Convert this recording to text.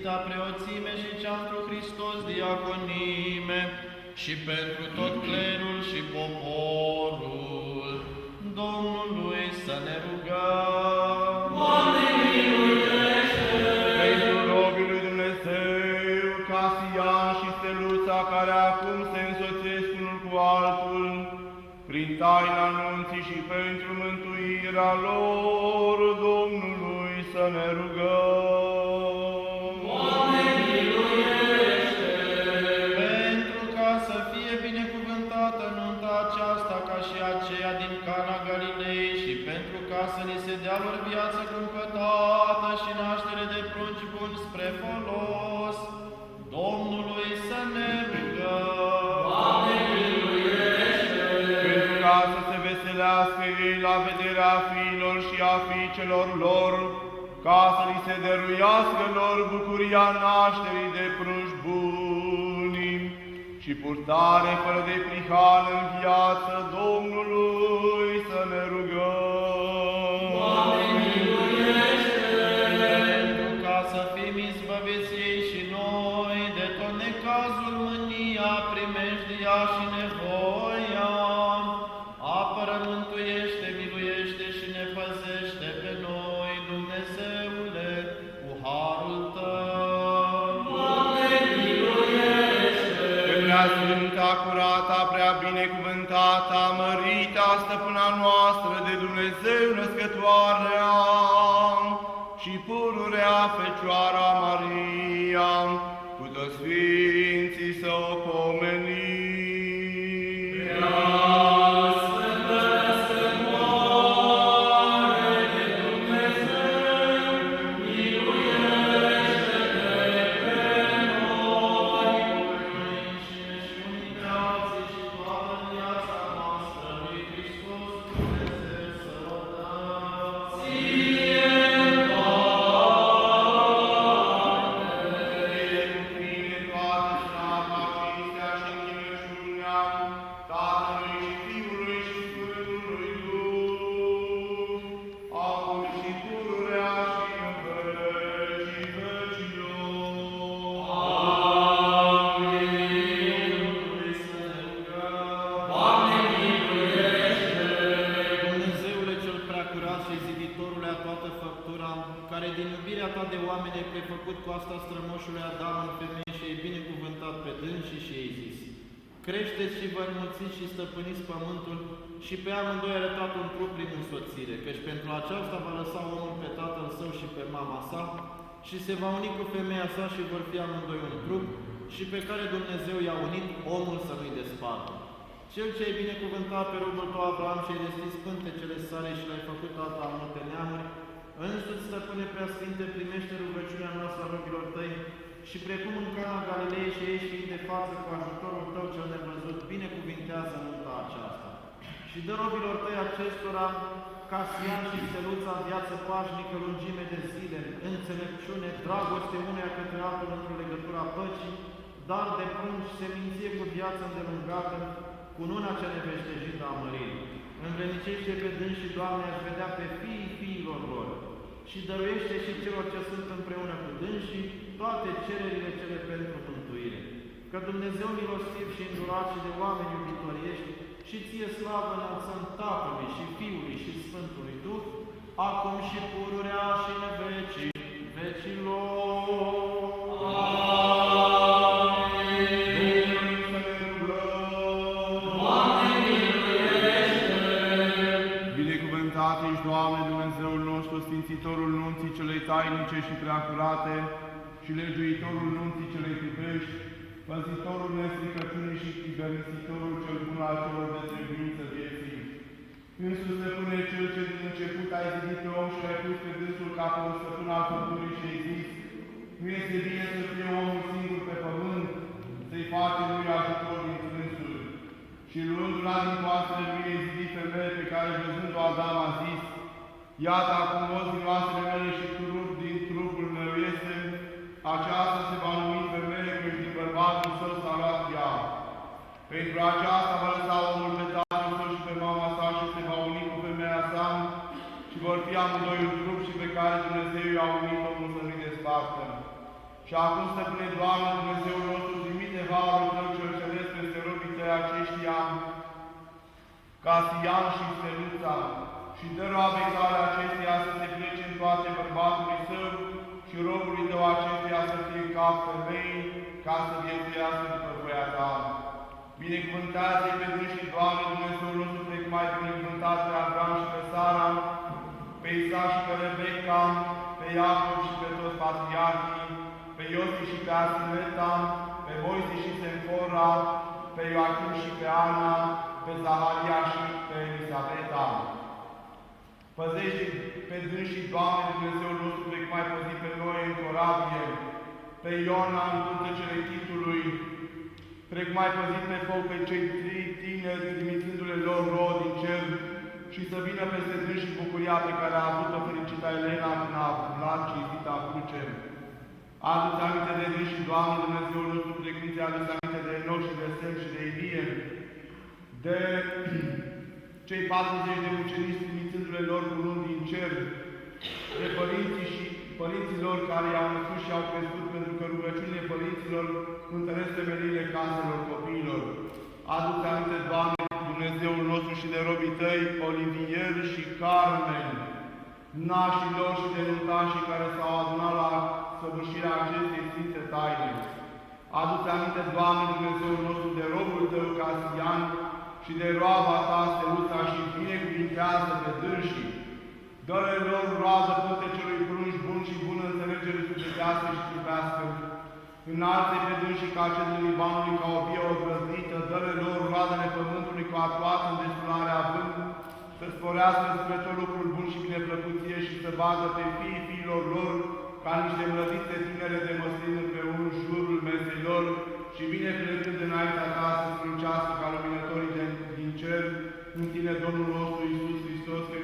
cinstita preoțime și cea întru Hristos diaconime, și pentru tot clerul și poporul Domnului să ne rugăm. Doamne miluiește! Pentru robii lui Dumnezeu, Casian și Steluța, care acum se însoțesc unul cu altul, prin taina anunții și pentru mântuirea lor, Domnului să ne rugăm. Doamne miluiește! Pentru ca să fie binecuvântată nunta aceasta ca și aceea din Cana Galilei și pentru ca să ni se dea lor viață cumpătată și naștere de prunci buni spre folos, Domnului să ne rugăm. Doamne miluiește! Pentru ca să se veselească ei la vederea fiilor și a fiicelor lor, ca să li se dăruiască lor bucuria nașterii de prunci buni și purtare fără de prihană în viață Domnului să ne rugăm. Doamne miluiește! Pentru ca să fim izbăviți ei și noi de tot necazul, mânia, primejdia și nevoia, apără, mântuiește, miluiește și ne păzește pe noi, Dumnezeule, cu harul Tău. Doamne miluiește! Pe prea sfânta, curata, prea binecuvântata, mărita, stăpâna noastră de Dumnezeu născătoarea și pururea Fecioara Maria, cu toți sfinții să o pomenim. care din iubirea Ta de oameni ai prefăcut coasta strămoșului Adam în femeie și ai binecuvântat pe dânsii și ai zis: creșteți și vă înmulțiți și stăpâniți pământul și pe amândoi arătat un trup prin însoțire, căci pentru aceasta va lăsa omul pe tatăl său și pe mama sa și se va uni cu femeia sa și vor fi amândoi un trup, și pe care Dumnezeu i-a unit, omul să nu-i despartă. Cel ce ai binecuvântat pe robul tău Abraham și ai deschis pântecele sale și l-ai făcut tata a multe neamuri, însuți, stăpâne preasfinte, primește rugăciunea noastră a robilor tăi și precum în Cana Galilei și ei fiind de față cu ajutorul tău cel nevăzut, binecuvintează nunta aceasta. Și dă robilor tăi acestora, Casian și Steluța, viață pașnică, lungime de zile, înțelepciune, dragoste uneia către altul într-o legătură a păcii, dar de prunci, seminție cu viață îndelungată, cu nuna cea neveștejită a măririi. Învrednicește pe dânsii, Doamne, aș vedea pe fiilor lor și dăruiește și celor ce sunt împreună cu dânsii toate cererile cele pentru mântuire. Că Dumnezeu milostiv și îndurat și de oameni iubitori ești, și ție slavă înălțăm Tatălui și Fiului și Sfântului Duh, acum și pururea și în vecii vecilor. Doamne, Dumnezeul nostru, Sfințitorul nunții celei tainice și preacurate și legiuitorul nunții celei trupești, păzitorul nestricăciunii și tigărisitorul cel bun al celor de trebuință vieții. Însuși stăpâne, cel ce din început ai zidit pe om și l-ai pus pe dânsul ca pe un stăpân al făpturii și ai zis: nu este bine să fie omul singur pe pământ, să-i face lui ajutor din strânsul. Și luând una din coastele lui, ai zidit femeie pe care, văzând-o Adam, a zis: iată, acum oți din oasele mele și trup din trupul meu este, aceasta se va numi femeie, căci din bărbatul său s-a luat ea. Pentru aceasta va lăsa omul pe tatăl său și pe mama sa și se va uni cu femeia sa și vor fi amândoi un trup, și pe care Dumnezeu i-a unit, omul să nu-i despartă. Și acum, Stăpâne, Doamne, Dumnezeul nostru, trimite harul Tău cel ceresc peste robii Tăi aceștia, Casian și Steluța, și dă roabe care acesteia să se plece în toate bărbatului său și robului Tău acestuia să fie cap femei, ca să viețuiască după voia Ta. Binecuvântează-i pe dânsii, Doamne, Dumnezeul nostru, precum ai binecuvântat pe Avram și pe Sara, pe Isaac și pe Rebecca, pe Iacov și pe toți patriarhii, pe Iosif și pe Asimeta, pe Moise și Semfora, pe Ioachim și pe Ana, pe Zaharia și pe Elisabeta. Păzește pe dânsii, Doamne, Dumnezeul nostru, precum ai păzit pe noi în corabie, pe Iona în pântecele chitului, precum ai păzit pe foc pe cei trei tineri, trimițându-le lor rod din cer, și să vină peste dânsii bucuria pe care a avut-o fericita Elena când a aflat cinstita cruce. Adu-ți aminte de dânsii, Doamne, Dumnezeul nostru, precum ți-a adus aminte de Enoch și de Sem și de Ilie, de cei 40 de ucenici trimițându-le lor cu luni din cer, de părinții lor care i-au născut și au crescut, pentru că rugăciunile părinților întăresc temerile caselor copiilor. Adu-ți aminte, Doamne, Dumnezeul nostru, și de robii Tăi, Olivier și Carmen, nașii lor și de nuntașii care s-au adunat la săvârșirea acestei sfinte taine. Adu-ți aminte, Doamne, Dumnezeul nostru, de robul Tău, Casian, și de roaba Ta, Steluța, și binecuvintează pe dânsii. Dă-le lor roadă pântecelui prunci bun și bună înțelegere sufletească și trupească. Înalță-i pe dânsii ca cel din Libanului, ca o vie odrăznită, dă-le lor roadele pământului ca toată în destularea având, să sporească spre tot lucrul bun și bineplăcuție și să vadă pe fiilor lor ca niște mlădițe tinere de măslin împreună în jurul mesei lor și bine plecând înaintea Ta să strâncească ca luminătorii din cer în Tine, Domnul nostru Iisus Hristos, că